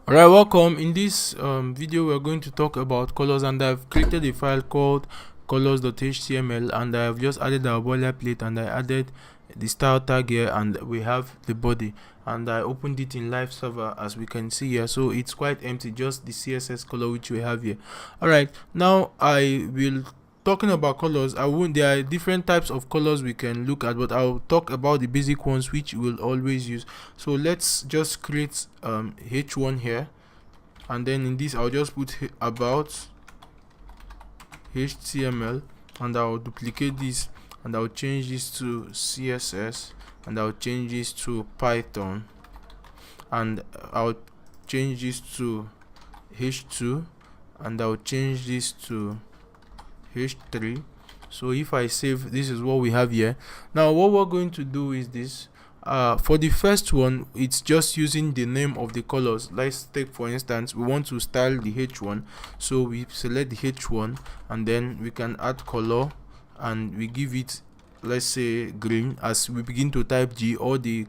Alright, welcome. In this video we're going to talk about colors, and I've created a file called colors.html, and I have just added our boilerplate, and I added the style tag here, and we have the body, and I opened it in live server as we can see here. So it's quite empty, just the CSS color which we have here. Alright, now I will talking about colors. There are different types of colors we can look at, but I'll talk about the basic ones which we'll always use. So let's just create h1 here, and then in this I'll just put about HTML, and I'll duplicate this, and I'll change this to CSS, and I'll change this to Python, and I'll change this to H2, and I'll change this to H3. So if I save, this is what we have here. Now what we're going to do is this. For the first one, it's just using the name of the colors. Let's take, for instance, we want to style the H1, so we select the H1, and then we can add color, and we give it, let's say, green. As we begin to type G, all the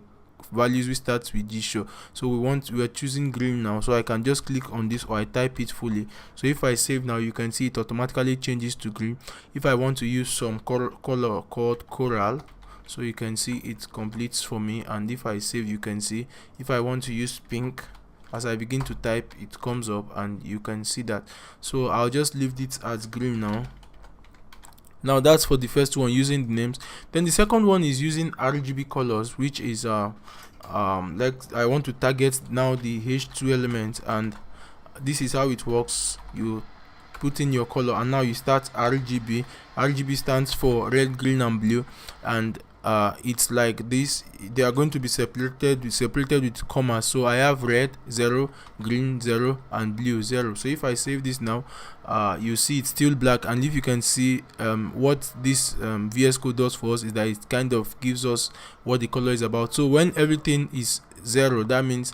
values we start with G show. So we are choosing green now, so I can just click on this, or I type it fully. So if I save now, you can see it automatically changes to green. If I want to use some color called coral, so you can see it completes for me, and if I save, you can see if I want to use pink, as I begin to type, it comes up, and you can see that. So I'll just leave it as green now. Now that's for the first one, using the names. Then the second one is using RGB colors, which is like I want to target now the H2 element, and this is how it works. You put in your color, and now you start RGB. RGB stands for red, green, and blue, and it's like this. They are going to be separated with commas. So I have red 0, green 0, and blue 0. So if I save this now, you see it's still black. And if you can see, what this VS Code does for us is that it kind of gives us what the color is about. So when everything is 0, that means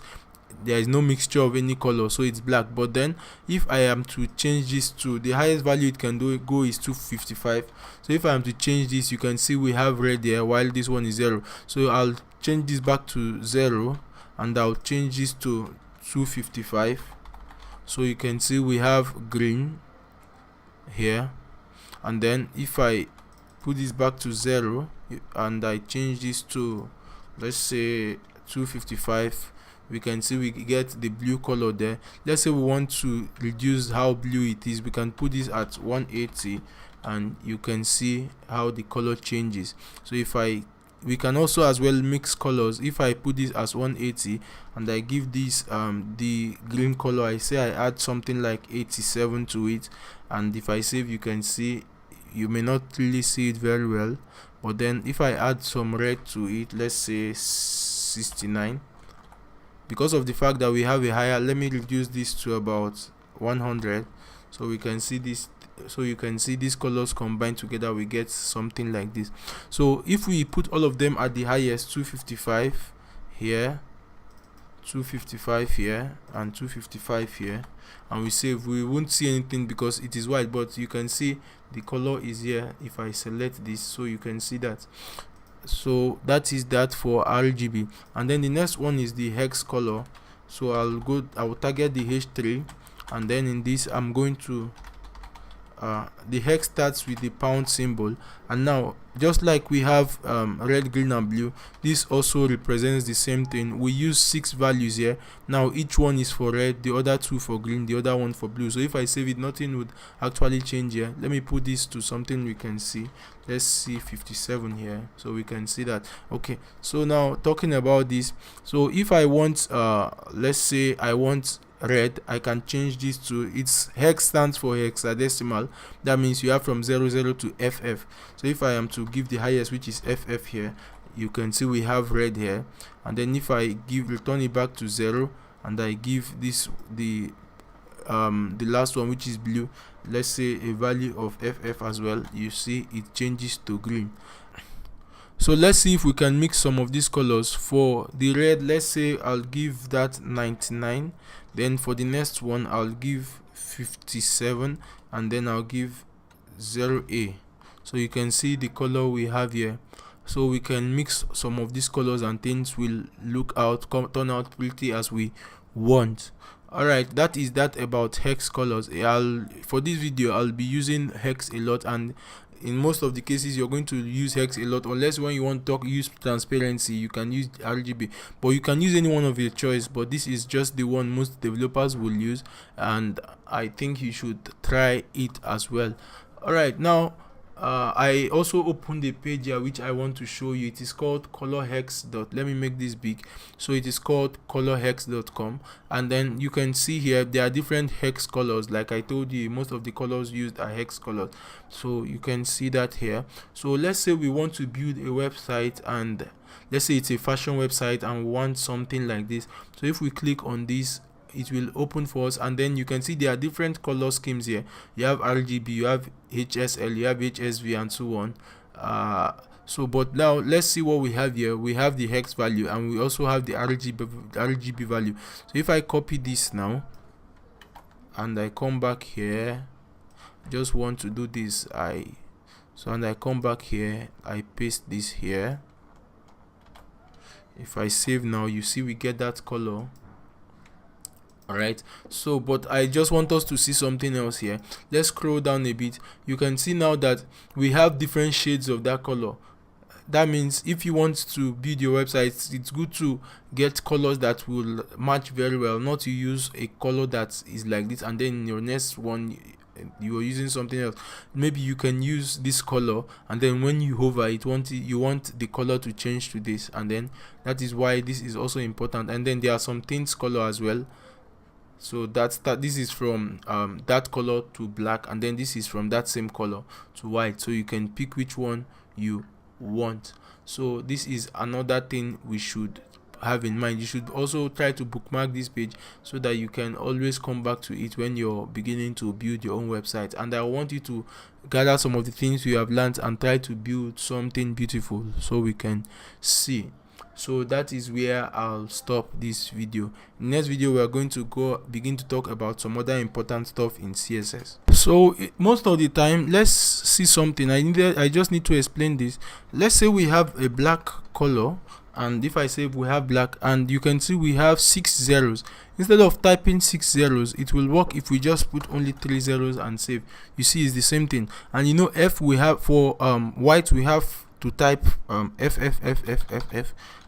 there is no mixture of any color, so it's black. But then if I am to change this to the highest value it can go is 255. So if I am to change this, you can see we have red there while this one is 0. So I'll change this back to 0, and I'll change this to 255. So you can see we have green here, and then if I put this back to 0 and I change this to, let's say, 255, we can see we get the blue color there. Let's say we want to reduce how blue it is, we can put this at 180, and you can see how the color changes. So we can also as well mix colors. If I put this as 180 and I give this the green color, I say I add something like 87 to it, and if I save, you can see, you may not really see it very well, but then if I add some red to it, let's say 69, because of the fact that we have a higher, let me reduce this to about 100, so we can see this. So you can see these colors combined together, we get something like this. So if we put all of them at the highest, 255 here, 255 here, and 255 here, and we save, we won't see anything because it is white, but you can see the color is here if I select this, so you can see that. So that is that for RGB. And then the next one is the hex color. So I will target the H3, and then in this I'm going to the hex starts with the pound symbol, and now just like we have red, green, and blue, this also represents the same thing. We use 6 values here. Now each one is for red, the other 2 for green, the other 1 for blue. So if I save it, nothing would actually change here. Let me put this to something we can see. Let's see 57 here, so we can see that. Okay, so now talking about this, so if I want let's say I want red, I can change this to, its hex stands for hexadecimal. That means you have from 00 to FF. So if I am to give the highest, which is FF here, you can see we have red here. And then if I return it back to 0, and I give this the last one, which is blue, let's say a value of FF as well, you see it changes to green. So let's see if we can mix some of these colors. For the red, let's say I'll give that 99. Then for the next one, I'll give 57, and then I'll give 0A. So you can see the color we have here. So we can mix some of these colors, and things will turn out pretty as we want. Alright, that is that about hex colors. For this video I'll be using hex a lot, and in most of the cases you're going to use hex a lot, unless when you want to use transparency you can use RGB, but you can use any one of your choice, but this is just the one most developers will use, and I think you should try it as well. Alright, now I also opened a page here which I want to show you. It is called colorhex. Let me make this big. So it is called colorhex.com, and then you can see here there are different hex colors. Like I told you, most of the colors used are hex colors, so you can see that here. So let's say we want to build a website, and let's say it's a fashion website and we want something like this. So if we click on this, it will open for us, and then you can see there are different color schemes here. You have RGB, you have HSL, you have HSV, and so on. But now let's see what we have here. We have the hex value, and we also have the RGB value. So if I copy this now and I come back here, just want to do this, and I come back here, I paste this here. If I save now, you see we get that color. Alright, so but I just want us to see something else here. Let's scroll down a bit. You can see now that we have different shades of that color. That means if you want to build your website, it's good to get colors that will match very well, not to use a color that is like this and then in your next one you are using something else. Maybe you can use this color, and then when you hover it, you want the color to change to this, and then that is why this is also important. And then there are some tints color as well. So this is from that color to black, and then this is from that same color to white, so you can pick which one you want. So this is another thing we should have in mind. You should also try to bookmark this page so that you can always come back to it when you're beginning to build your own website. And I want you to gather some of the things you have learned and try to build something beautiful so we can see. So that is where I'll stop this video. In the next video we are going to begin to talk about some other important stuff in CSS. So most of the time, let's see something. I just need to explain this. Let's say we have a black color, and if I say we have black, and you can see we have 6 zeros. Instead of typing 6 zeros, it will work if we just put only 3 zeros and save. You see, it's the same thing. And you know, F we have for white, we have to type F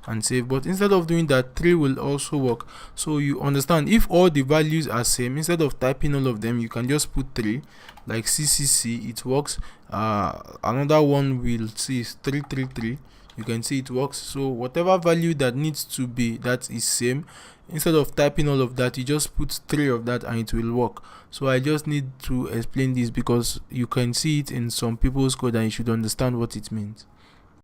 and save, but instead of doing that, 3 will also work. So you understand, if all the values are same, instead of typing all of them, you can just put 3, like CCC, it works. Another one we'll see is 333. You can see it works. So whatever value that needs to be that is same, instead of typing all of that, you just put 3 of that and it will work. So I just need to explain this because you can see it in some people's code and you should understand what it means.